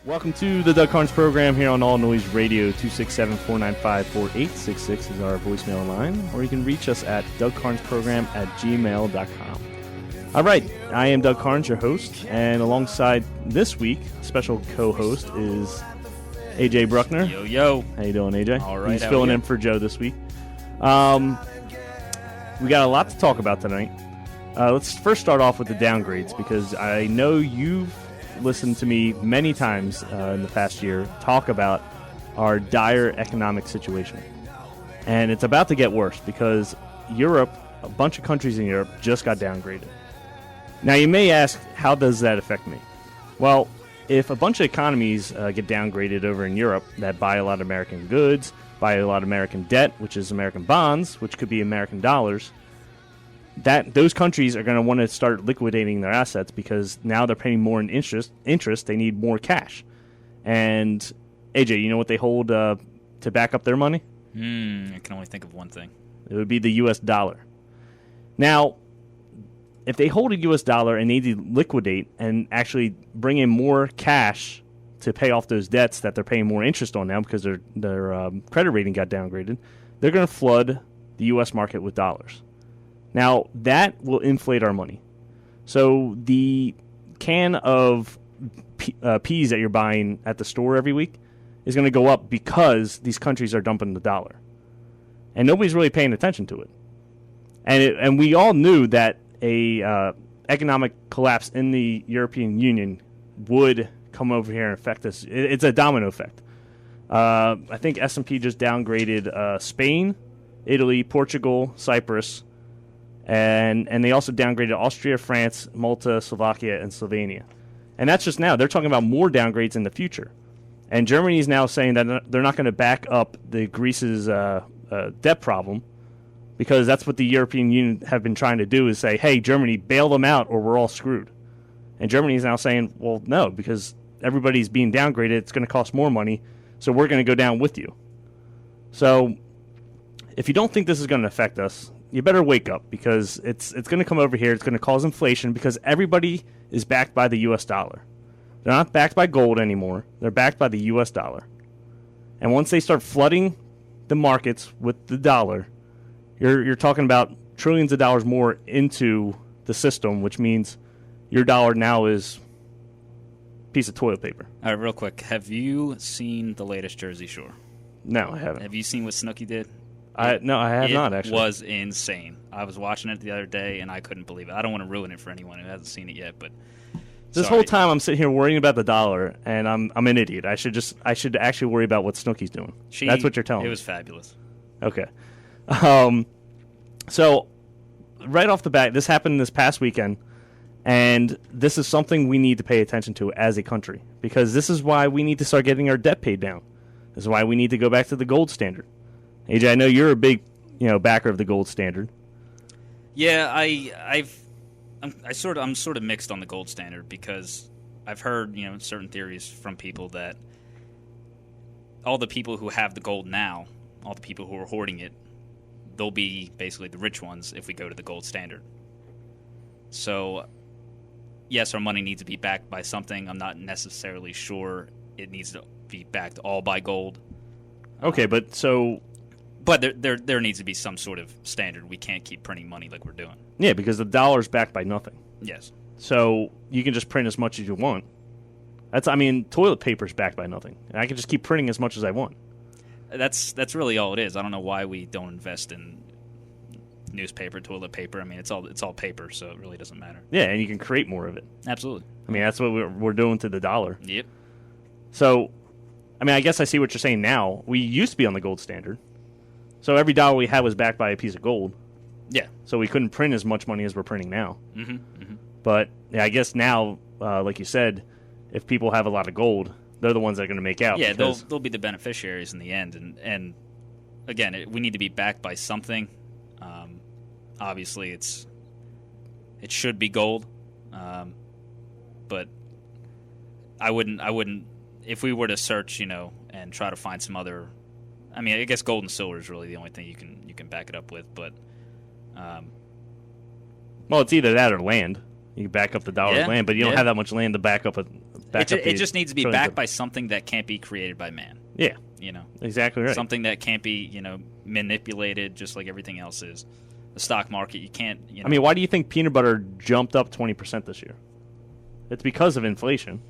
Welcome to the Doug Karns program here on All Noise Radio. 267-495-4866 is our voicemail line, or you can reach us at dougkarnsprogram@gmail.com. All right, I am Doug Karns, your host, and alongside this week, special co-host is AJ Bruckner. Yo, yo. How you doing, AJ? All right. He's filling in for Joe this week. We got a lot to talk about tonight. Let's first start off with the downgrades, because I know you've listened to me many times in the past year talk about our dire economic situation. And it's about to get worse because Europe, a bunch of countries in Europe, just got downgraded. Now, you may ask, how does that affect me? Well, if a bunch of economies get downgraded over in Europe that buy a lot of American goods, buy a lot of American debt, which is American bonds, which could be American dollars, those countries are going to want to start liquidating their assets because now they're paying more in interest. They need more cash. And, AJ, you know what they hold to back up their money? I can only think of one thing. It would be the U.S. dollar. Now, if they hold a U.S. dollar and need to liquidate and actually bring in more cash to pay off those debts that they're paying more interest on now because their credit rating got downgraded, they're going to flood the U.S. market with dollars. Now, that will inflate our money. So the can of peas that you're buying at the store every week is going to go up because these countries are dumping the dollar. And nobody's really paying attention to it. And we all knew that a economic collapse in the European Union would come over here and affect us. It's a domino effect. I think S&P just downgraded Spain, Italy, Portugal, Cyprus, and they also downgraded Austria, France, Malta, Slovakia, and Slovenia. And that's just now. They're talking about more downgrades in the future. And Germany is now saying that they're not going to back up the Greece's debt problem, because that's what the European Union have been trying to do, is say, hey, Germany, bail them out or we're all screwed. And Germany is now saying, well, no, because everybody's being downgraded, it's going to cost more money, so we're going to go down with you. So if you don't think this is going to affect us, you better wake up, because it's going to come over here. It's going to cause inflation because everybody is backed by the U.S. dollar. They're not backed by gold anymore. They're backed by the U.S. dollar. And once they start flooding the markets with the dollar, you're talking about trillions of dollars more into the system, which means your dollar now is a piece of toilet paper. All right, real quick. Have you seen the latest Jersey Shore? No, I haven't. Have you seen what Snooki did? No, I have not, actually. It was insane. I was watching it the other day, and I couldn't believe it. I don't want to ruin it for anyone who hasn't seen it yet, but this whole time I'm sitting here worrying about the dollar, and I'm an idiot. I should actually worry about what Snooki's doing. That's what you're telling me. It was fabulous. Okay. So right off the bat, this happened this past weekend, and this is something we need to pay attention to as a country, because this is why we need to start getting our debt paid down. This is why we need to go back to the gold standard. AJ, I know you're a big, backer of the gold standard. Yeah, I'm sort of mixed on the gold standard, because I've heard, certain theories from people that all the people who have the gold now, all the people who are hoarding it, they'll be basically the rich ones if we go to the gold standard. So, yes, our money needs to be backed by something. I'm not necessarily sure it needs to be backed all by gold. Okay, but there needs to be some sort of standard. We can't keep printing money like we're doing. Yeah, because the dollar's backed by nothing. Yes. So you can just print as much as you want. Toilet paper's backed by nothing. And I can just keep printing as much as I want. That's really all it is. I don't know why we don't invest in newspaper, toilet paper. It's all paper, so it really doesn't matter. Yeah, and you can create more of it. Absolutely. That's what we're doing to the dollar. Yep. So, I guess I see what you're saying now. We used to be on the gold standard. So every dollar we had was backed by a piece of gold. Yeah. So we couldn't print as much money as we're printing now. Mm-hmm. Mm-hmm. But yeah, I guess now, like you said, if people have a lot of gold, they're the ones that are going to make out. Yeah, they'll be the beneficiaries in the end. And again, we need to be backed by something. Obviously, it should be gold. But I wouldn't. If we were to search, and try to find some other. I guess gold and silver is really the only thing you can back it up with. But well, it's either that or land. You can back up the dollar with land, but you don't have that much land to back up It just needs to be backed by something that can't be created by man. Yeah. Exactly right. Something that can't be, manipulated just like everything else is. The stock market, you can't, I mean, why do you think peanut butter jumped up 20% this year? It's because of inflation.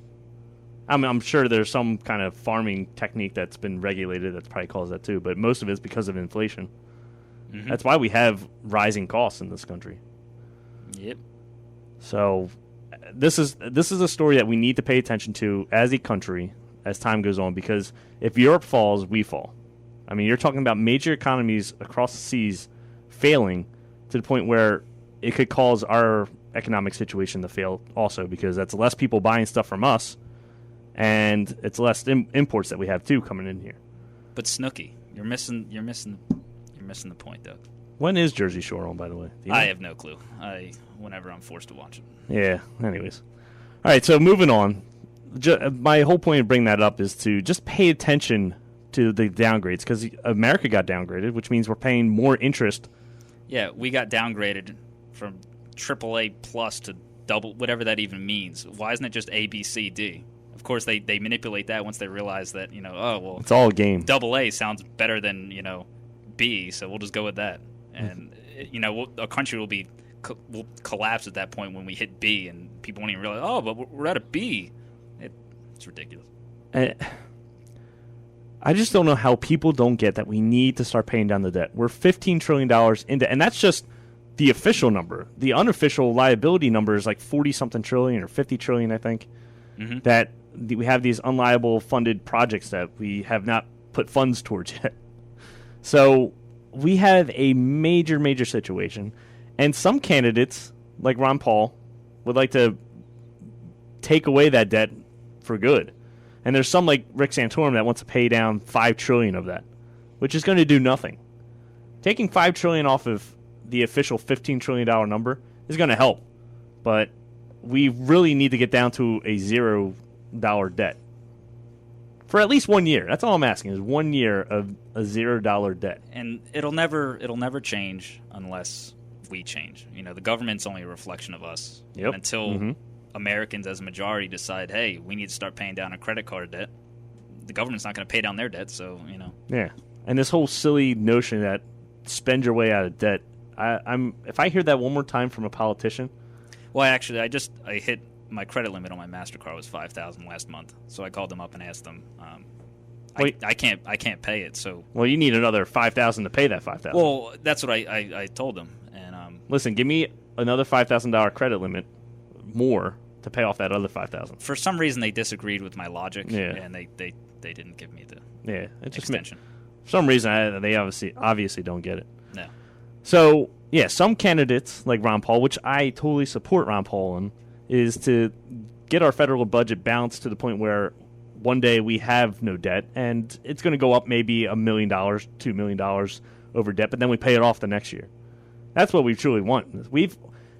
I'm sure there's some kind of farming technique that's been regulated that's probably caused that too, but most of it's because of inflation. Mm-hmm. That's why we have rising costs in this country. Yep. So this is a story that we need to pay attention to as a country as time goes on, because if Europe falls, we fall. I mean, you're talking about major economies across the seas failing to the point where it could cause our economic situation to fail also, because that's less people buying stuff from us, and it's less imports that we have too coming in here. But Snooki, you're missing the point, though. When is Jersey Shore on, by the way? I have no clue. Whenever I'm forced to watch it. Yeah. Anyways, all right. So moving on. My whole point of bringing that up is to just pay attention to the downgrades, because America got downgraded, which means we're paying more interest. Yeah, we got downgraded from AAA plus to double, whatever that even means. Why isn't it just A, B, C, D? Of course, they manipulate that once they realize that, it's all a game. Double A sounds better than, B, so we'll just go with that. And, a country will collapse at that point when we hit B, and people won't even realize, but we're at a B. It's ridiculous. I just don't know how people don't get that we need to start paying down the debt. We're $15 trillion in debt, and that's just the official number. The unofficial liability number is like 40-something trillion or 50 trillion, I think, that we have these unliable funded projects that we have not put funds towards yet. So we have a major, major situation, and some candidates, like Ron Paul, would like to take away that debt for good. And there's some like Rick Santorum that wants to pay down $5 trillion of that, which is going to do nothing. Taking $5 trillion off of the official $15 trillion number is going to help, but we really need to get down to a $0 debt for at least 1 year. That's all I'm asking, is 1 year of a $0 debt. And it'll never change unless we change. The government's only a reflection of us. Yep. Until Americans as a majority decide, hey, we need to start paying down our credit card debt, the government's not going to pay down their debt, so, Yeah. And this whole silly notion that spend your way out of debt, if I hear that one more time from a politician. Well, actually, I hit my credit limit on my MasterCard was $5,000 last month, so I called them up and asked them, I can't pay it, so. Well, you need another $5,000 to pay that $5,000. Well, that's what I told them, and listen, give me another $5,000 credit limit more to pay off that other $5,000. For some reason, they disagreed with my logic, yeah. And they didn't give me the extension. For some reason, they obviously don't get it. No. So, yeah, some candidates, like Ron Paul, which I totally support Ron Paul in, is to get our federal budget balanced to the point where one day we have no debt, and it's going to go up maybe $1 million, $2 million over debt, but then we pay it off the next year. That's what we truly want. We've,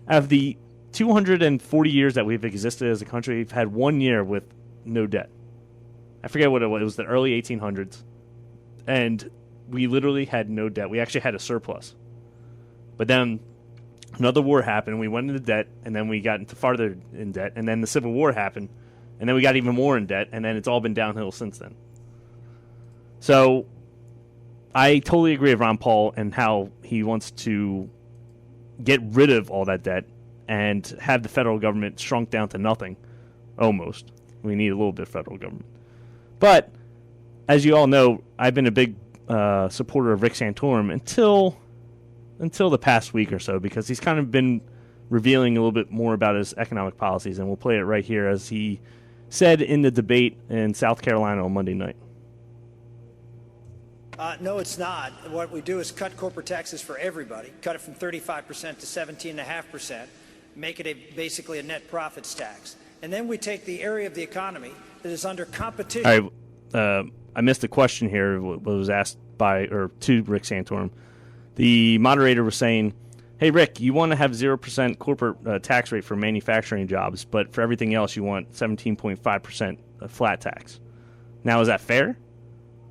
of the 240 years that we've existed as a country, we've had 1 year with no debt. I forget what it was. It was the early 1800s. And we literally had no debt. We actually had a surplus. But then another war happened. We went into debt, and then we got into farther in debt. And then the Civil War happened, and then we got even more in debt. And then it's all been downhill since then. So I totally agree with Ron Paul and how he wants to get rid of all that debt and have the federal government shrunk down to nothing, almost. We need a little bit of federal government. But as you all know, I've been a big supporter of Rick Santorum until the past week or so, because he's kind of been revealing a little bit more about his economic policies, and we'll play it right here as he said in the debate in South Carolina on Monday night. No, it's not. What we do is cut corporate taxes for everybody, cut it from 35% to 17.5%, make it basically a net profits tax. And then we take the area of the economy that is under competition. All right, I missed a question here. What was asked to Rick Santorum. The moderator was saying, hey, Rick, you want to have 0% corporate tax rate for manufacturing jobs, but for everything else you want 17.5% flat tax. Now, is that fair?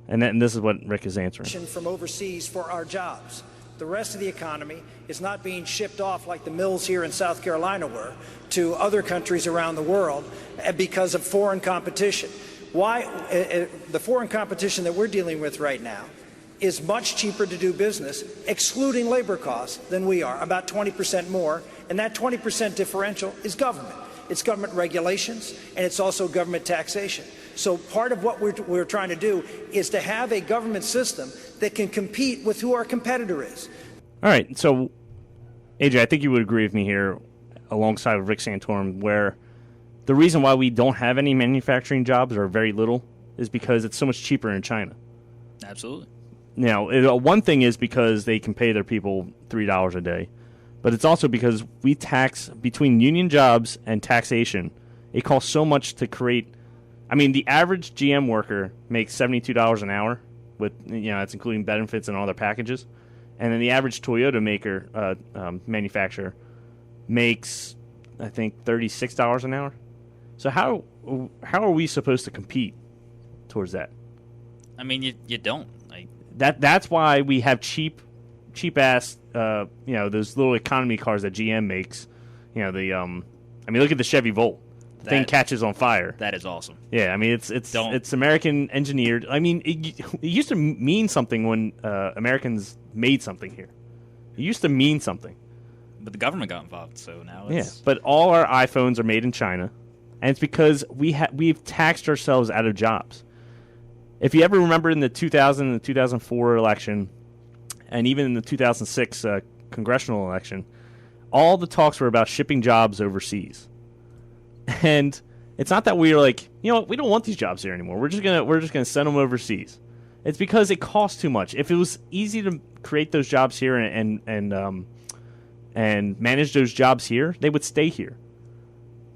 And this is what Rick is answering. From overseas for our jobs. The rest of the economy is not being shipped off like the mills here in South Carolina were to other countries around the world because of foreign competition. Why? The foreign competition that we're dealing with right now is much cheaper to do business, excluding labor costs, than we are, about 20% more. And that 20% differential is government. It's government regulations, and it's also government taxation. So part of what we're trying to do is to have a government system that can compete with who our competitor is. All right. So, AJ, I think you would agree with me here alongside of Rick Santorum, where the reason why we don't have any manufacturing jobs or very little is because it's so much cheaper in China. Absolutely. Now, one thing is because they can pay their people $3 a day, but it's also because we tax between union jobs and taxation. It costs so much to create. I mean, the average GM worker makes $72 an hour, with that's including benefits and all their packages, and then the average Toyota manufacturer makes, I think, $36 an hour. So how are we supposed to compete towards that? I mean, you don't. That's why we have cheap ass those little economy cars that GM makes. Look at the Chevy Volt. The thing catches on fire. That is awesome. Yeah, I mean it's American engineered. I mean it used to mean something when Americans made something here. It used to mean something. But the government got involved, so now it's... Yeah, but all our iPhones are made in China, and it's because we've taxed ourselves out of jobs. If you ever remember in the 2000 and the 2004 election, and even in the 2006 congressional election, all the talks were about shipping jobs overseas. And it's not that we were like, we don't want these jobs here anymore. We're just gonna send them overseas. It's because it costs too much. If it was easy to create those jobs here and manage those jobs here, they would stay here.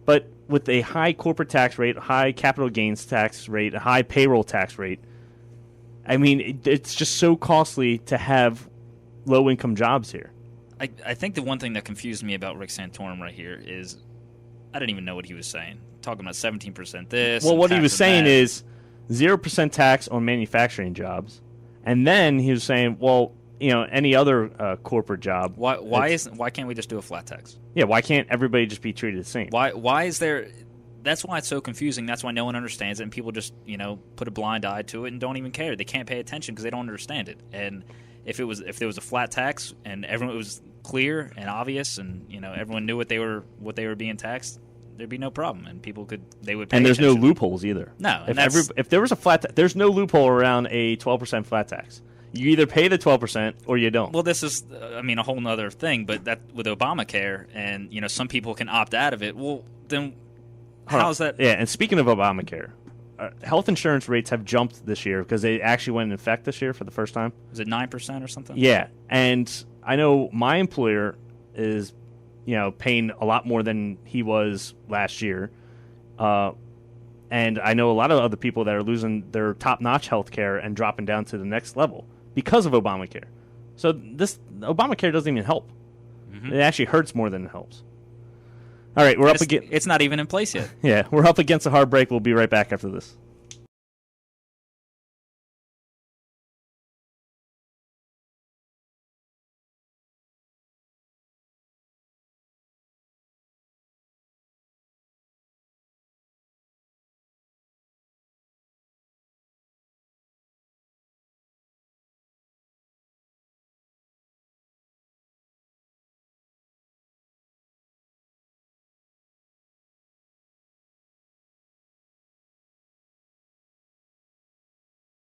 But with a high corporate tax rate, high capital gains tax rate, a high payroll tax rate, I mean, it's just so costly to have low-income jobs here. I think the one thing that confused me about Rick Santorum right here is I didn't even know what he was saying. Talking about 17% this. Well, what he was saying that. is 0% tax on manufacturing jobs. And then he was saying, well, any other corporate job. Why can't we just do a flat tax? Yeah, why can't everybody just be treated the same? Why is there? That's why it's so confusing. That's why no one understands it, and people just put a blind eye to it and don't even care. They can't pay attention because they don't understand it. And if there was a flat tax and everyone was clear and obvious, and everyone knew what they were being taxed, there'd be no problem, and they would pay and there's attention. No loopholes either. No, if there was a flat tax, there's no loophole around a 12% flat tax. You either pay the 12% or you don't. Well, this is, a whole other thing. But that with Obamacare, and some people can opt out of it. Well, then how's that? Yeah, and speaking of Obamacare, health insurance rates have jumped this year because they actually went in effect this year for the first time. Is it 9% or something? Yeah, and I know my employer is, paying a lot more than he was last year. And I know a lot of other people that are losing their top-notch health care and dropping down to the next level because of Obamacare. So Obamacare doesn't even help. Mm-hmm. It actually hurts more than it helps. All right, we're up against... It's not even in place yet. Yeah, we're up against a hard break. We'll be right back after this.